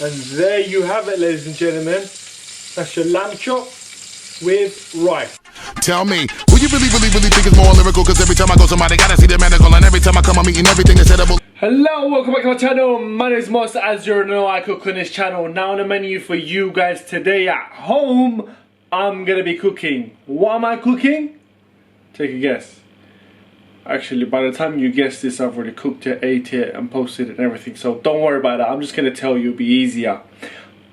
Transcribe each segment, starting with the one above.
And there you have it, ladies and gentlemen. That's your lamb chop with rice. Tell me, will you really think it's more lyrical? Cause every time I go somebody gotta see the medical, and every time I come I'm eating everything is edible. Hello, welcome back to my channel. My name is Mos. As you know, I cook on this channel. Now on the menu for you guys today at home, I'm gonna be cooking. What am I cooking? Take a guess. Actually, by the time you guess this, I've already cooked it, ate it, and posted it and everything. So don't worry about that. I'm just gonna tell you, it'll be easier.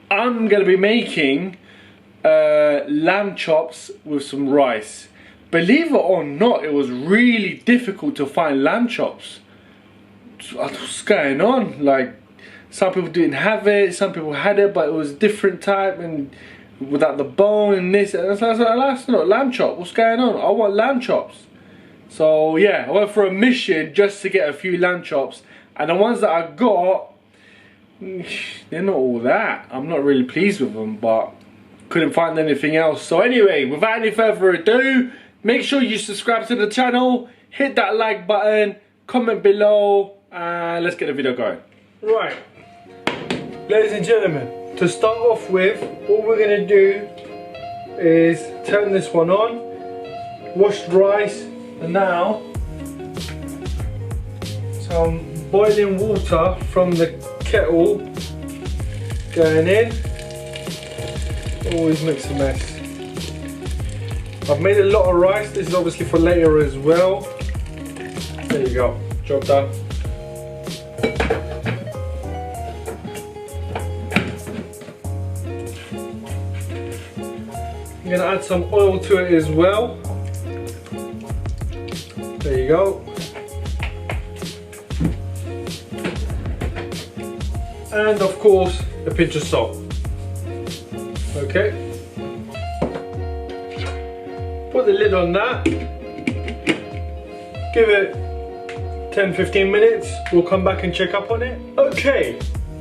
I'm gonna be making lamb chops with some rice. Believe it or not, it was really difficult to find lamb chops. What's going on? Like, some people didn't have it, some people had it, but it was a different type and without the bone and this. And that's not lamb chop. What's going on? I want lamb chops. So yeah, I went for a mission just to get a few lamb chops, and the ones that I got, they're not all that. I'm not really pleased with them, but couldn't find anything else. So anyway, without any further ado, make sure you subscribe to the channel, hit that like button, comment below, and let's get the video going. Right, ladies and gentlemen, to start off with, what we're gonna do is turn this one on, wash the rice, and now some boiling water from the kettle going in. Always makes a mess. I've made a lot of rice. This is obviously for later as well. There you go, job done. I'm gonna add some oil to it as well. There you go. And of course, a pinch of salt. Okay. Put the lid on that. Give it 10-15 minutes. We'll come back and check up on it. Okay.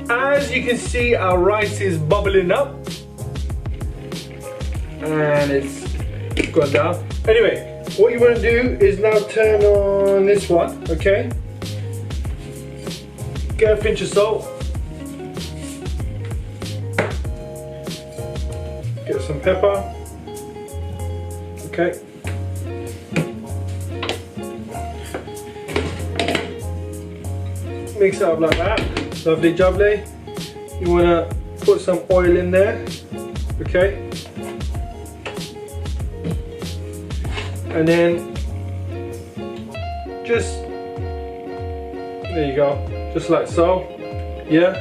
As you can see, our rice is bubbling up. And it's gone down. Anyway. What you want to do is now turn on this one, okay? Get a pinch of salt. Get some pepper. Okay. Mix it up like that. Lovely jubbly. You want to put some oil in there, okay? And then just, there you go, just like so, yeah.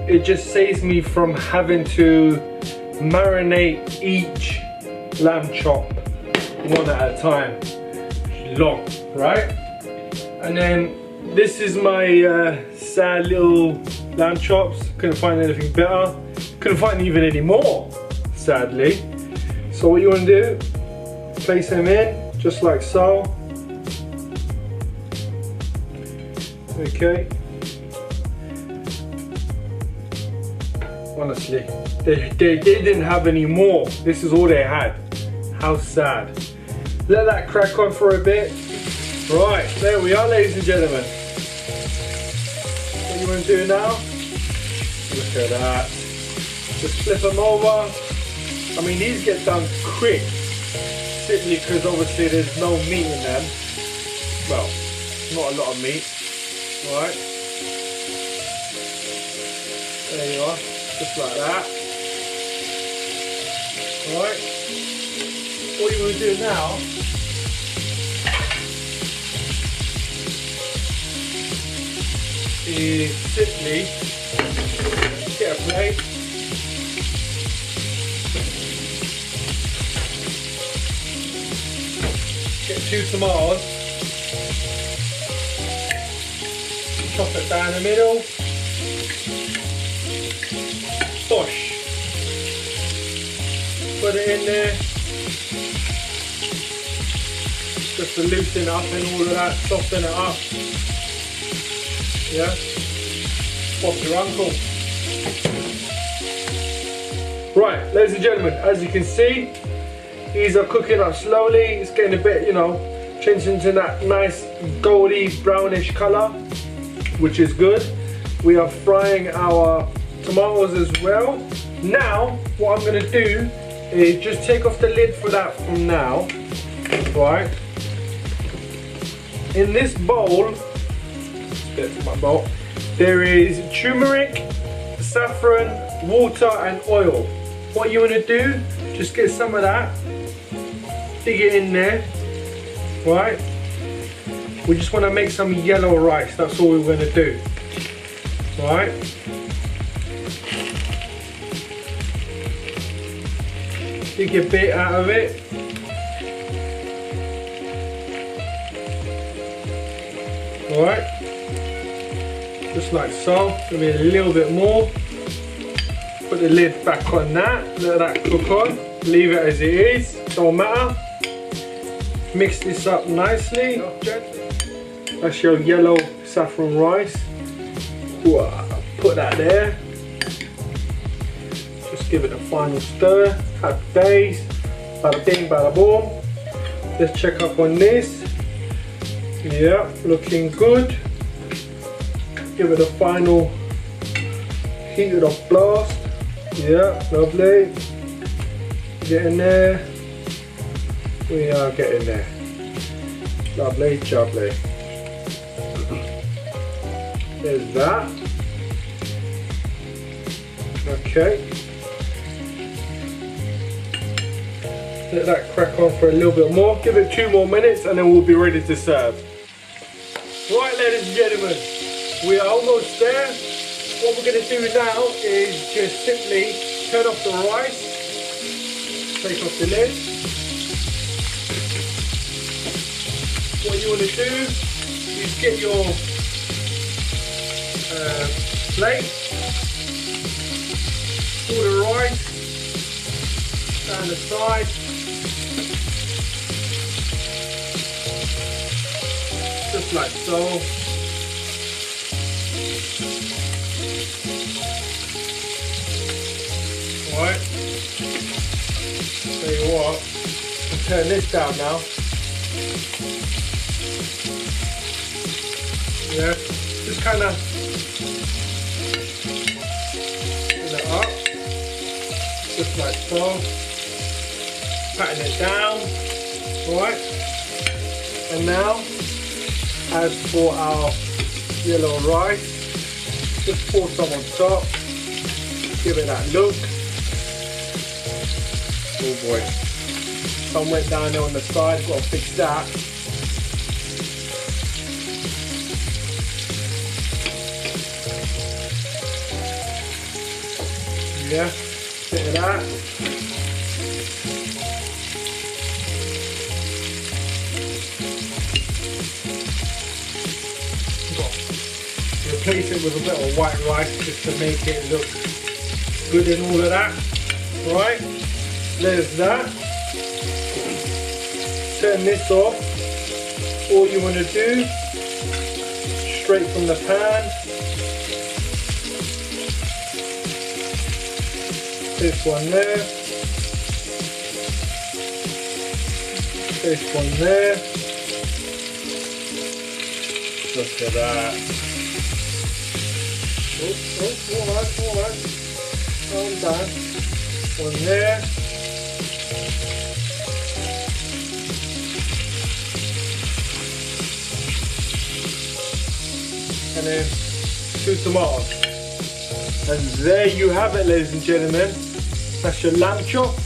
It just saves me from having to marinate each lamb chop one at a time. It's long, right? And then this is my sad little lamb chops. Couldn't find anything better. Couldn't find even any more, sadly. So what you want to do, place them in, just like so. Okay. Honestly, they didn't have any more. This is all they had. How sad. Let that crack on for a bit. Right, there we are, ladies and gentlemen. What you want to do now? Look at that. Just flip them over. I mean, these get done quick, simply because obviously there's no meat in them. Well, not a lot of meat, right? There you are, just like that. Alright, what you want to do now is simply get a plate. Get 2 tomatoes, chop it down the middle, push, put it in there, just to loosen it up and all of that, soften it up, yeah, Bob's your uncle. Right, ladies and gentlemen, as you can see, these are cooking up slowly. It's getting a bit, you know, changing into that nice goldy brownish colour, which is good. We are frying our tomatoes as well. Now, what I'm gonna do is just take off the lid for that from now, right? In this bowl, there is turmeric, saffron, water and oil. What you want to do, just get some of that, dig it in there, right? We just want to make some yellow rice, that's all we're going to do, right? Dig a bit out of it. Alright, just like so, maybe a little bit more. Put the lid back on that, let that cook on, leave it as it is, don't matter. Mix this up nicely. That's your yellow saffron rice. Put that there. Just give it a final stir. Happy days. Bada bing, bada boom. Let's check up on this. Yeah, looking good. Give it a final heat it up blast. Yeah, lovely. Getting there. We are getting there. Lovely, jubbly. There's that. Okay. Let that crack on for a little bit more. Give it 2 more minutes and then we'll be ready to serve. Right, ladies and gentlemen, we are almost there. What we're going to do now is just simply turn off the rice, take off the lid. What you want to do is get your plate, pour the rice down the side. Just like so. Alright. Tell you what, I'll turn this down now. Yeah, just kind of put it up. Just like so. Patting it down. Alright. And now, as for our yellow rice, just pour some on top, give it that look. Oh boy, some went down there on the side, got to fix that. Yeah, bit of that. Replace it with a bit of white rice just to make it look good and all of that. Right, there's that. Turn this off. All you want to do, straight from the pan. This one there. This one there. Look at that. Alright. Calm down. One there. And then 2 tomatoes. And there you have it, ladies and gentlemen. That's your lamb chop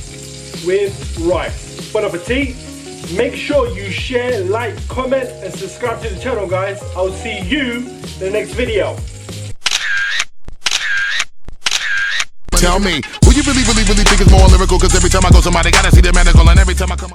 with rice. Bon appetit. Make sure you share, like, comment, and subscribe to the channel, guys. I'll see you in the next video. Tell me, who you really think is more lyrical? Cause every time I go somebody gotta see the medical, and every time I come